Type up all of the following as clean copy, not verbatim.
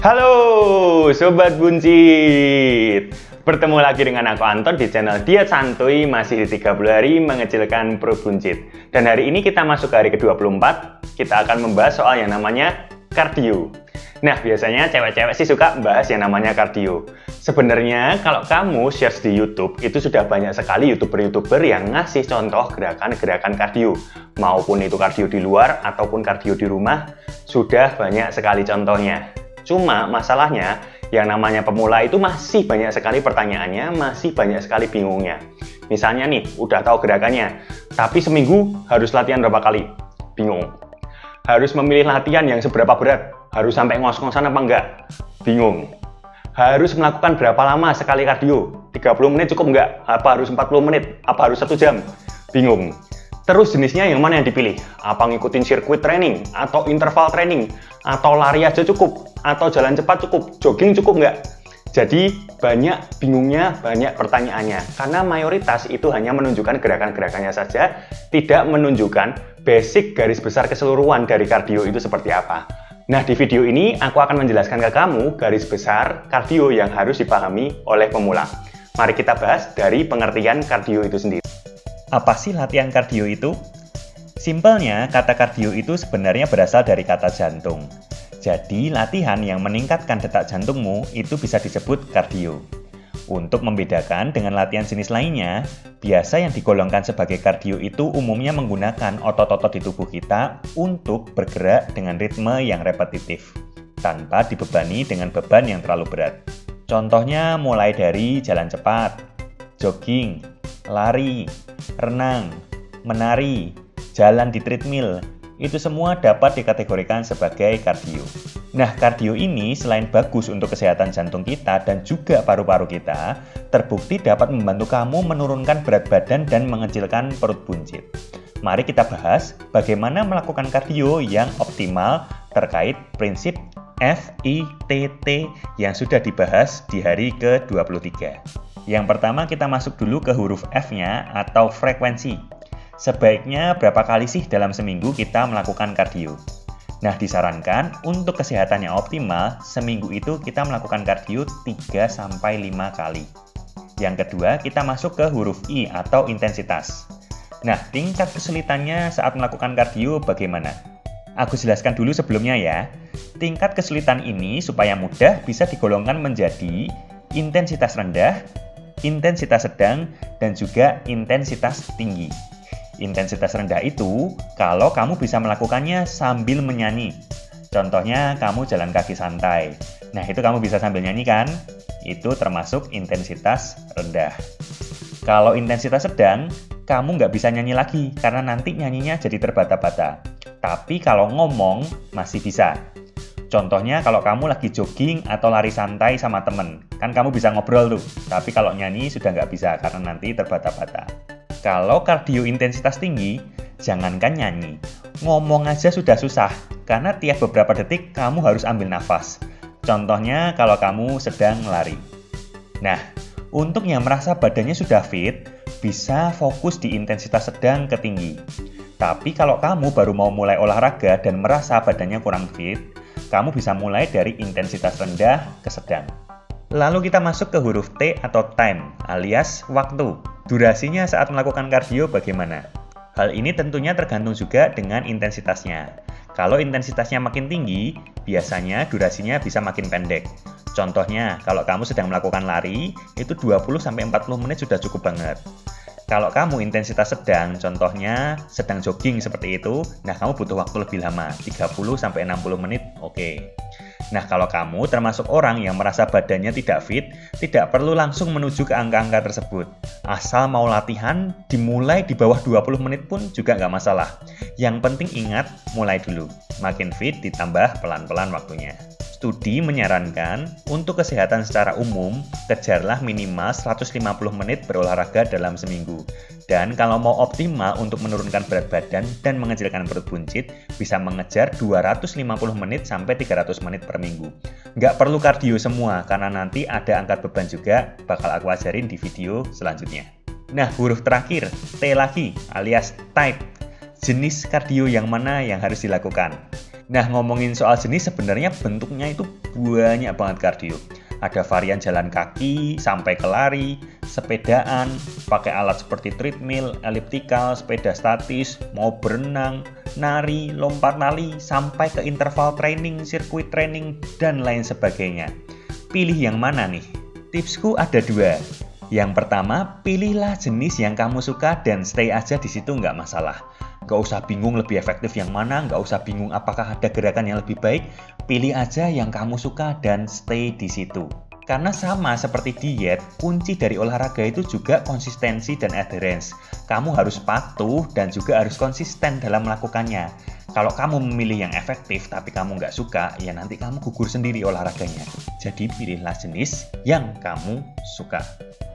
Halo Sobat Buncit. Bertemu lagi dengan aku Anton di channel Diet Santuy. Masih di 30 hari mengecilkan perut buncit. Dan hari ini kita masuk ke hari ke-24. Kita akan membahas soal yang namanya kardio. Nah, biasanya cewek-cewek sih suka bahas yang namanya kardio. Sebenarnya kalau kamu search di YouTube, itu sudah banyak sekali YouTuber-YouTuber yang ngasih contoh gerakan-gerakan kardio. Maupun itu kardio di luar ataupun kardio di rumah, sudah banyak sekali contohnya. Cuma masalahnya, yang namanya pemula itu masih banyak sekali pertanyaannya, masih banyak sekali bingungnya. Misalnya nih, udah tahu gerakannya, tapi seminggu harus latihan berapa kali? Bingung. Harus memilih latihan yang seberapa berat? Harus sampai ngos-ngosan apa enggak? Bingung. Harus melakukan berapa lama sekali kardio? 30 menit cukup enggak? Apa harus 40 menit? Apa harus 1 jam? Bingung. Terus jenisnya yang mana yang dipilih? Apa ngikutin sirkuit training? Atau interval training? Atau lari aja cukup? Atau jalan cepat cukup? Jogging cukup nggak? Jadi banyak bingungnya, banyak pertanyaannya. Karena mayoritas itu hanya menunjukkan gerakan-gerakannya saja, tidak menunjukkan basic garis besar keseluruhan dari kardio itu seperti apa. Nah, di video ini aku akan menjelaskan ke kamu garis besar kardio yang harus dipahami oleh pemula. Mari kita bahas dari pengertian kardio itu sendiri. Apa sih latihan kardio itu? Simpelnya, kata kardio itu sebenarnya berasal dari kata jantung. Jadi, latihan yang meningkatkan detak jantungmu itu bisa disebut kardio. Untuk membedakan dengan latihan jenis lainnya, biasa yang digolongkan sebagai kardio itu umumnya menggunakan otot-otot di tubuh kita untuk bergerak dengan ritme yang repetitif, tanpa dibebani dengan beban yang terlalu berat. Contohnya mulai dari jalan cepat, jogging, lari, renang, menari, jalan di treadmill, itu semua dapat dikategorikan sebagai kardio. Nah, kardio ini selain bagus untuk kesehatan jantung kita dan juga paru-paru kita, terbukti dapat membantu kamu menurunkan berat badan dan mengecilkan perut buncit. Mari kita bahas bagaimana melakukan kardio yang optimal terkait prinsip FITT yang sudah dibahas di hari ke-23. Yang pertama kita masuk dulu ke huruf F-nya atau frekuensi. Sebaiknya berapa kali sih dalam seminggu kita melakukan kardio? Nah, disarankan untuk kesehatan yang optimal, seminggu itu kita melakukan kardio 3-5 kali. Yang kedua, kita masuk ke huruf I atau intensitas. Nah, tingkat kesulitannya saat melakukan kardio bagaimana? Aku jelaskan dulu sebelumnya ya. Tingkat kesulitan ini supaya mudah bisa digolongkan menjadi intensitas rendah, intensitas sedang, dan juga intensitas tinggi. Intensitas rendah itu kalau kamu bisa melakukannya sambil menyanyi. Contohnya kamu jalan kaki santai. Nah, itu kamu bisa sambil nyanyi kan? Itu termasuk intensitas rendah. Kalau intensitas sedang, kamu nggak bisa nyanyi lagi karena nanti nyanyinya jadi terbata-bata. Tapi kalau ngomong masih bisa. Contohnya kalau kamu lagi jogging atau lari santai sama temen, kan kamu bisa ngobrol tuh. Tapi kalau nyanyi sudah nggak bisa karena nanti terbata-bata. Kalau kardio intensitas tinggi, jangankan nyanyi, ngomong aja sudah susah karena tiap beberapa detik kamu harus ambil nafas. Contohnya kalau kamu sedang lari. Nah, untuk yang merasa badannya sudah fit, bisa fokus di intensitas sedang ke tinggi. Tapi kalau kamu baru mau mulai olahraga dan merasa badannya kurang fit, kamu bisa mulai dari intensitas rendah ke sedang. Lalu kita masuk ke huruf T atau time, alias waktu. Durasinya saat melakukan kardio bagaimana? Hal ini tentunya tergantung juga dengan intensitasnya. Kalau intensitasnya makin tinggi, biasanya durasinya bisa makin pendek. Contohnya, kalau kamu sedang melakukan lari, itu 20-40 menit sudah cukup banget. Kalau kamu intensitas sedang, contohnya sedang jogging seperti itu, nah kamu butuh waktu lebih lama, 30-60 menit, oke. Nah, kalau kamu termasuk orang yang merasa badannya tidak fit, tidak perlu langsung menuju ke angka-angka tersebut. Asal mau latihan, dimulai di bawah 20 menit pun juga nggak masalah. Yang penting ingat, mulai dulu. Makin fit ditambah pelan-pelan waktunya. Studi menyarankan, untuk kesehatan secara umum, kejarlah minimal 150 menit berolahraga dalam seminggu. Dan kalau mau optimal untuk menurunkan berat badan dan mengecilkan perut buncit, bisa mengejar 250 menit sampai 300 menit per minggu. Nggak perlu kardio semua, karena nanti ada angkat beban juga, bakal aku ajarin di video selanjutnya. Nah, huruf terakhir, T lagi, alias type. Jenis kardio yang mana yang harus dilakukan? Nah, ngomongin soal jenis, sebenarnya bentuknya itu banyak banget kardio. Ada varian jalan kaki, sampai ke lari, sepedaan, pakai alat seperti treadmill, elliptical, sepeda statis, mau berenang, nari, lompat tali, sampai ke interval training, sirkuit training, dan lain sebagainya. Pilih yang mana nih? Tipsku ada 2. Yang pertama, pilihlah jenis yang kamu suka dan stay aja di situ, nggak masalah. Nggak usah bingung lebih efektif yang mana, nggak usah bingung apakah ada gerakan yang lebih baik. Pilih aja yang kamu suka dan stay di situ. Karena sama seperti diet, kunci dari olahraga itu juga konsistensi dan adherence. Kamu harus patuh dan juga harus konsisten dalam melakukannya. Kalau kamu memilih yang efektif tapi kamu nggak suka, ya nanti kamu gugur sendiri olahraganya. Jadi pilihlah jenis yang kamu suka.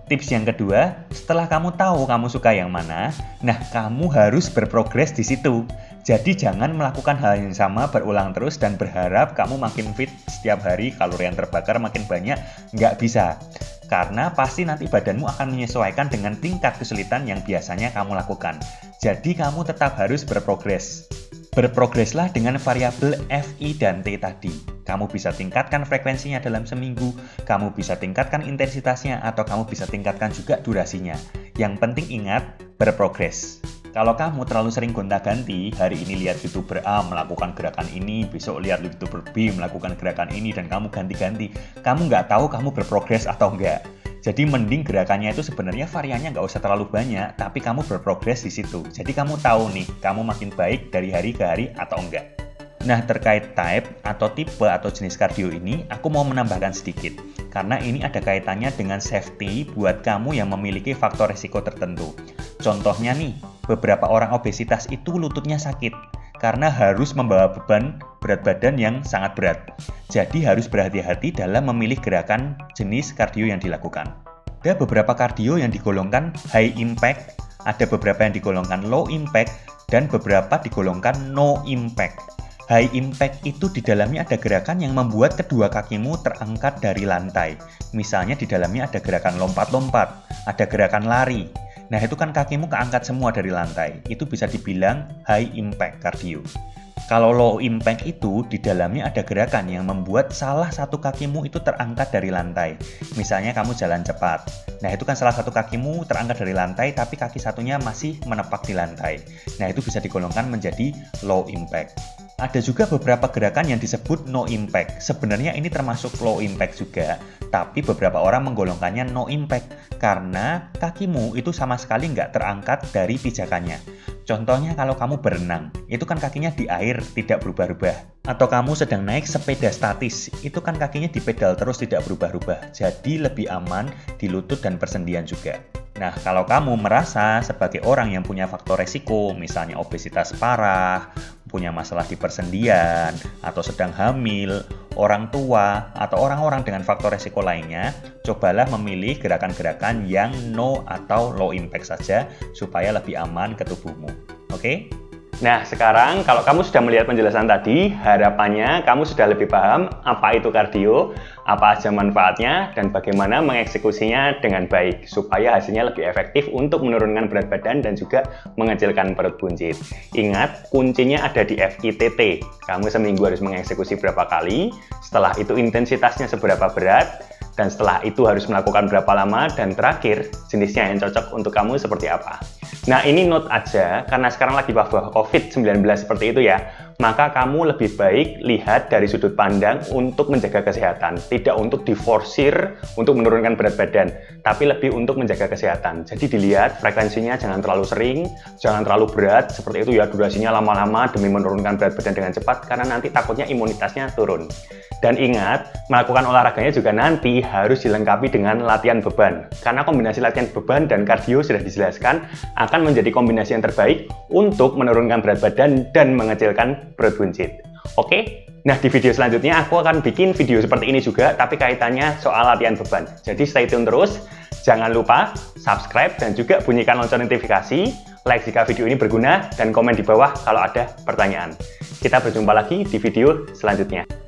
Tips yang kedua, setelah kamu tahu kamu suka yang mana, nah kamu harus berprogres di situ. Jadi jangan melakukan hal yang sama berulang terus dan berharap kamu makin fit setiap hari, kalori yang terbakar makin banyak, nggak bisa. Karena pasti nanti badanmu akan menyesuaikan dengan tingkat kesulitan yang biasanya kamu lakukan. Jadi kamu tetap harus berprogres. Berprogreslah dengan variabel FI dan T tadi. Kamu bisa tingkatkan frekuensinya dalam seminggu, kamu bisa tingkatkan intensitasnya, atau kamu bisa tingkatkan juga durasinya. Yang penting ingat, berprogres. Kalau kamu terlalu sering gonta-ganti, hari ini lihat YouTuber A melakukan gerakan ini, besok lihat YouTuber B melakukan gerakan ini, dan kamu ganti-ganti, kamu nggak tahu kamu berprogres atau enggak. Jadi mending gerakannya itu sebenarnya variannya nggak usah terlalu banyak, tapi kamu berprogres di situ. Jadi kamu tahu nih, kamu makin baik dari hari ke hari atau enggak. Nah, terkait type atau tipe atau jenis kardio ini, aku mau menambahkan sedikit. Karena ini ada kaitannya dengan safety buat kamu yang memiliki faktor risiko tertentu. Contohnya nih, beberapa orang obesitas itu lututnya sakit karena harus membawa beban berat badan yang sangat berat. Jadi harus berhati-hati dalam memilih gerakan jenis kardio yang dilakukan. Ada beberapa kardio yang digolongkan high impact, ada beberapa yang digolongkan low impact, dan beberapa digolongkan no impact. High impact itu di dalamnya ada gerakan yang membuat kedua kakimu terangkat dari lantai. Misalnya di dalamnya ada gerakan lompat-lompat, ada gerakan lari. Nah, itu kan kakimu keangkat semua dari lantai. Itu bisa dibilang high impact cardio. Kalau low impact itu di dalamnya ada gerakan yang membuat salah satu kakimu itu terangkat dari lantai. Misalnya kamu jalan cepat. Nah, itu kan salah satu kakimu terangkat dari lantai tapi kaki satunya masih menepak di lantai. Nah, itu bisa digolongkan menjadi low impact. Ada juga beberapa gerakan yang disebut no impact. Sebenarnya ini termasuk low impact juga, tapi beberapa orang menggolongkannya no impact karena kakimu itu sama sekali nggak terangkat dari pijakannya. Contohnya kalau kamu berenang, itu kan kakinya di air, tidak berubah-ubah. Atau kamu sedang naik sepeda statis, itu kan kakinya di pedal terus tidak berubah-ubah. Jadi lebih aman di lutut dan persendian juga. Nah, kalau kamu merasa sebagai orang yang punya faktor resiko, misalnya obesitas parah, punya masalah di persendian, atau sedang hamil, orang tua, atau orang-orang dengan faktor resiko lainnya, cobalah memilih gerakan-gerakan yang no atau low impact saja, supaya lebih aman ke tubuhmu. Oke? Nah, sekarang kalau kamu sudah melihat penjelasan tadi, harapannya kamu sudah lebih paham apa itu kardio, apa aja manfaatnya, dan bagaimana mengeksekusinya dengan baik, supaya hasilnya lebih efektif untuk menurunkan berat badan dan juga mengecilkan perut buncit. Ingat, kuncinya ada di FITT. Kamu seminggu harus mengeksekusi berapa kali, setelah itu intensitasnya seberapa berat, dan setelah itu harus melakukan berapa lama, dan terakhir, jenisnya yang cocok untuk kamu seperti apa. Nah, ini note aja, karena sekarang lagi wabah COVID-19 seperti itu ya, maka kamu lebih baik lihat dari sudut pandang untuk menjaga kesehatan, tidak untuk diforsir untuk menurunkan berat badan, tapi lebih untuk menjaga kesehatan. Jadi dilihat frekuensinya jangan terlalu sering, jangan terlalu berat, seperti itu ya, durasinya lama-lama demi menurunkan berat badan dengan cepat, karena nanti takutnya imunitasnya turun. Dan ingat, melakukan olahraganya juga nanti harus dilengkapi dengan latihan beban. Karena kombinasi latihan beban dan kardio sudah dijelaskan akan menjadi kombinasi yang terbaik untuk menurunkan berat badan dan mengecilkan perut buncit. Oke? Nah, di video selanjutnya aku akan bikin video seperti ini juga, tapi kaitannya soal latihan beban. Jadi stay tune terus. Jangan lupa subscribe dan juga bunyikan lonceng notifikasi, like jika video ini berguna, dan komen di bawah kalau ada pertanyaan. Kita berjumpa lagi di video selanjutnya.